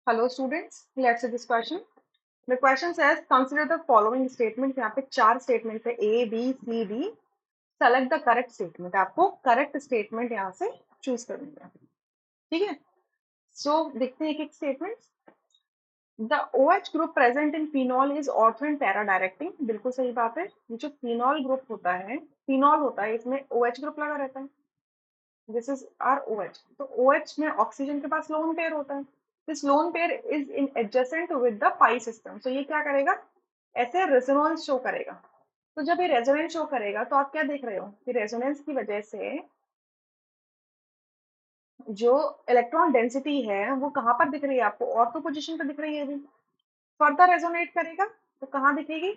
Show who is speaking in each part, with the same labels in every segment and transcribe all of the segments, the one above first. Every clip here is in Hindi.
Speaker 1: Hello students, let's see this question. The question says consider the following statements. यहाँ पे चार statements है A, B, C, D. Select the correct statement. आपको correct statement यहाँ से choose करनी है, ठीक है? So देखते हैं एक एक statements. The OH group present in phenol is ortho and para directing. बिल्कुल सही बात है. ये जो phenol group होता है, phenol होता है, इसमें OH group लगा रहता है. This is our OH. तो OH में ऑक्सीजन के पास लोन पेयर होता है. This lone pair is in adjacent with the pi system. So ये क्या करेगा? ऐसे रेजोनेंस शो करेगा. तो जब ये रेजोनेंस शो करेगा तो आप क्या देख रहे हो कि रेजोनेंस की वजह से जो इलेक्ट्रॉन डेंसिटी है वो कहाँ पर दिख रही है आपको? ऑर्थो पोजीशन पर दिख रही है. अभी फर्दर रेजोनेट करेगा तो कहाँ दिखेगी?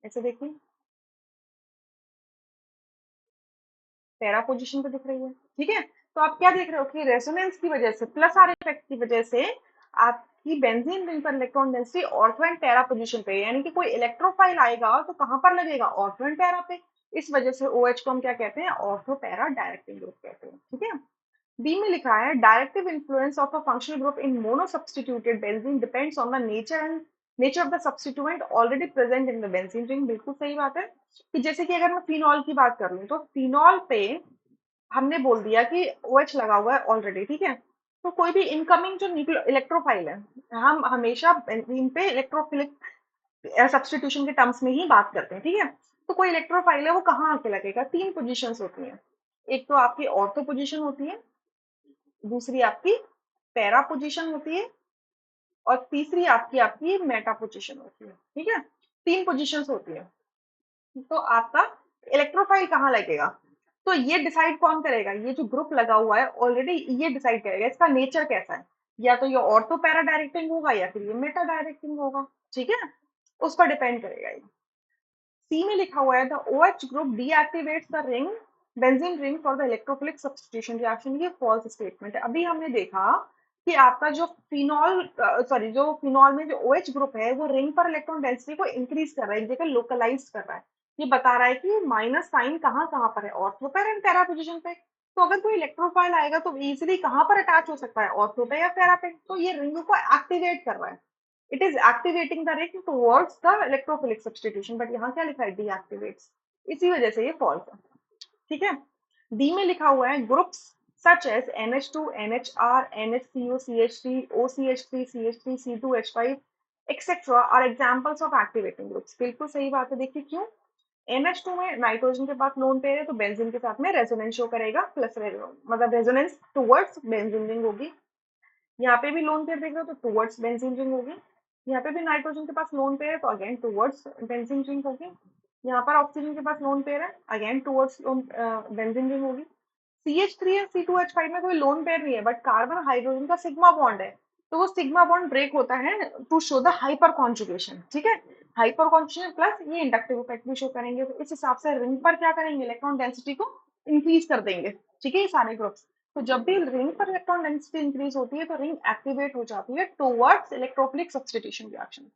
Speaker 1: ऐसे देखिए, पैरा पोजीशन पे दिख रही है, ठीक है? तो आप क्या देख रहे हो कि रेजोनेंस की वजह से प्लस आर इफेक्ट की वजह से आपकी बेंजीन रिंग पर electron density ortho and para position पे, यानी कि कोई इलेक्ट्रोफाइल आएगा तो कहां पर लगेगा? ऑर्थो एंड पैरा पे. इस वजह से OH को हम क्या कहते हैं? ऑर्थो पैरा डायरेक्टिंग ग्रुप कहते हैं, ठीक है? बी में लिखा है directive influence of a functional group in mono substituted benzene depends on the nature of the substituent already present in the benzene ring. बिल्कुल सही बात है कि जैसे कि अगर मैं फिनॉल की बात कर लूं तो फिनॉल पे हमने बोल दिया कि OH लगा हुआ है ऑलरेडी, ठीक है? तो कोई भी इनकमिंग जो इलेक्ट्रोफाइल है, हम हमेशा बेंजीन पे इलेक्ट्रोफिलिक सब्स्टिट्यूशन के टर्म्स में ही बात करते हैं, ठीक है? तो कोई इलेक्ट्रोफाइल है वो कहाँ आके लगेगा? तीन पोजीशंस होती हैं. एक तो आपकी ऑर्थो पोजीशन होती है, दूसरी आपकी पैरा पोजीशन होती है, और तीसरी आपकी आपकी मेटा पोजीशन होती है, ठीक है? तीन पोजीशंस होती है. तो आपका इलेक्ट्रोफाइल कहाँ लगेगा? तो ये डिसाइड कौन करेगा? ये जो ग्रुप लगा हुआ है ऑलरेडी ये डिसाइड करेगा इसका नेचर कैसा है. या तो ये ऑर्थो पैरा डायरेक्टिंग होगा या फिर ये मेटा डायरेक्टिंग होगा, ठीक है? उस पर डिपेंड करेगा ये. सी में लिखा हुआ है the OH group deactivates the ring benzene ring for the electrophilic substitution reaction. ये फॉल्स स्टेटमेंट है. अभी हमने देखा कि आपका जो फिनॉल में जो OH ग्रुप है वो रिंग पर इलेक्ट्रॉन डेंसिटी को इंक्रीज कर रहा है, एक जगह लोकलाइज कर रहा है. ये बता रहा है कि माइनस साइन कहाँ कहाँ पर है? ऑर्थो पर एंड पैरा पोजीशन पे. तो अगर कोई इलेक्ट्रोफाइल आएगा तो इजीली कहाँ पर अटैच हो सकता है? ऑर्थो पे या पैरा पे. तो ये रिंग को एक्टिवेट कर रहा है. It is activating the ring towards the electrophilic substitution. But यहाँ क्या लिखा है? डीएक्टिवेट्स. इसी वजह से ये फॉल्स है, ठीक है? डी में लिखा हुआ है groups such as NH2, NHR, NHCO, CH3, OCH3, CH3, C2H5, etc. are examples of activating groups. बिल्कुल सही बात है. देखिए क्यों? NH2 में नाइट्रोजन के पास लोन पेयर है तो बेंजीन के साथ में रेजोनेंस शो करेगा, प्लस मतलब रेजोनेंस टुवर्ड्स बेंजीन रिंग होगी. यहाँ पे भी लोन पेयर देख रहे हो तो टुवर्ड्स बेंजीन रिंग होगी. यहाँ पे भी नाइट्रोजन के पास लोन पेयर है तो अगेन टुवर्ड्स बेंजीन रिंग होगी. यहाँ पर ऑक्सीजन के पास लोन पेयर है, अगेन टुवर्ड्स बेंजीन रिंग होगी. CH3 और C2H5 में कोई लोन पेयर नहीं है बट कार्बन हाइड्रोजन का सिग्मा बॉन्ड है. तो वो सिग्मा बॉन्ड ब्रेक होता है to show the hyperconjugation, ठीक है? हाइपर कॉन्जुगेशन प्लस ये इंडक्टिव इफेक्ट भी शो करेंगे. तो इस हिसाब से रिंग पर क्या करेंगे? इलेक्ट्रॉन डेंसिटी को इंक्रीज कर देंगे, ठीक है? ये सारे ग्रुप्स. तो जब भी रिंग पर इलेक्ट्रॉन डेंसिटी इंक्रीज होती है तो रिंग एक्टिवेट हो जाती है towards electrophilic substitution reaction.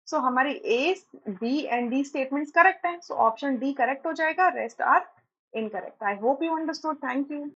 Speaker 1: So हमारी A, B and D statements correct हैं. सो ऑप्शन डी करेक्ट हो जाएगा, rest are incorrect. I hope you understood. Thank you.